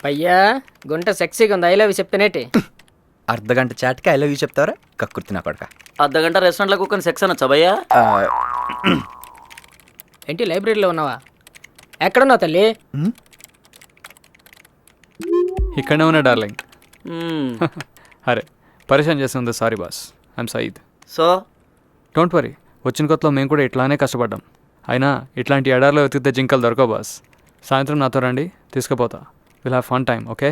పయ్యా గుంట సెక్సీగా ఉంది. ఐ లవ్ యూ చెప్తానేటి. అర్ధగంట చాట్కి ఐ లవ్ యూ చెప్తావరా కక్కుర్తి నా కొడక. అర్ధగంట రెస్టారెంట్లో కూర్చొని సెక్స్ అనొచ్చా భయ్యా? ఏంటి లైబ్రరీలో ఉన్నావా? ఎక్కడున్నావు తల్లి? ఇక్కడనే ఉన్నా డార్లింగ్. అరే పరిచయం చేస్తుంది sorry boss, I'm Sayeed. So don't worry, వచ్చిన కొత్తలో మేము కూడా ఇట్లానే కష్టపడ్డాం. అయినా ఇట్లాంటి ఎడార్లో వెతికితే జింకలు దొరకవు బాస్. సాయంత్రం నాతో రండి, తీసుకుపోతా. Will have fun time, okay?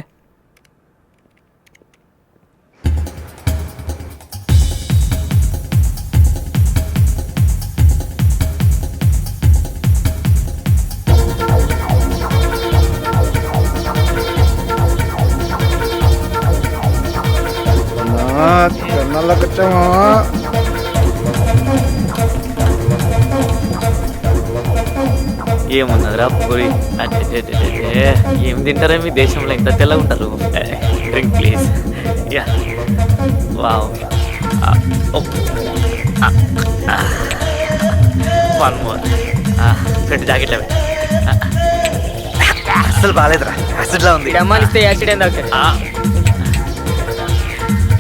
ఏమున్నదిరా పూరి? ఏం తింటారా మీ దేశంలో? ఇంత తెల్లగా ఉంటారు. Drink please. Yeah wow. One more. రెండు జాకెట్లు అవి అసలు బాగాలేదురా, యాసిడ్లా ఉంది. అమ్మాయిస్తే యాక్సిడెంట్ అవుతుంది.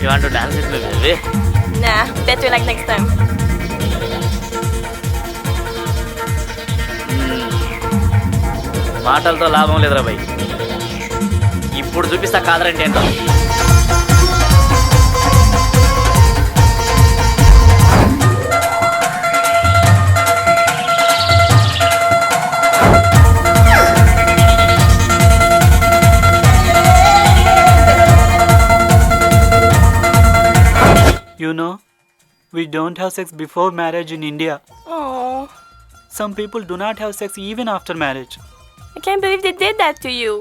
ఇవాంటి డాన్స్ ఇస్తుంది. Nah, better like next time. మాటలతో లాభం లేదురా భయ్. ఇప్పుడు చూపిస్తా కాదరంటే ఏంటో. You know, we don't have sex before marriage in India. Oh, Some people do not have sex even after marriage. I can't believe they did that to you.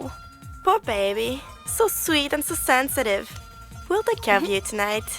Poor baby. So sweet and so sensitive. We'll take care of you tonight.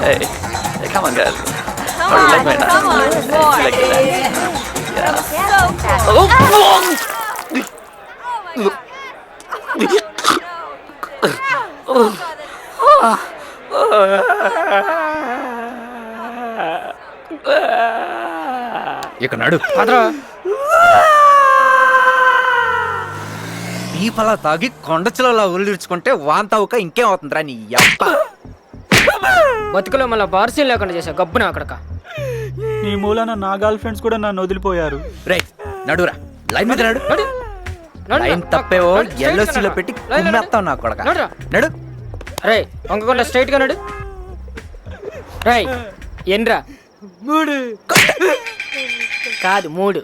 Hey, come on, girl. Come How do you like on, my dance? come on, Do more. you like the dance? Yeah. So ఇక నడు అదరా పీపలా తాగి కొండచిలలో ఉల్లిర్చుకుంటే వాంతావుక ఇంకేం అవుతుందిరా నీ అబ్బ. బతుకులో మళ్ళీ బార్సీలు లేకుండా చేసావు గబ్బున అక్కడక. నీ మూలాన నా గర్ల్ ఫ్రెండ్స్ కూడా నన్ను వదిలిపోయారు. రే నడురా, లైన్ మీద నడు. నడు. నడు. లైన్ తప్పేవో నడు. Straight గా ఎల్ఓసీలో నడు. పెట్టి లైన్ నడు. కుమ్మేస్తావు నా కొడక. నడురా. నడు. రే వంకకుండా స్ట్రైట్ గా నడు. రై ఎన్రా? మూడు కాదు, మూడు.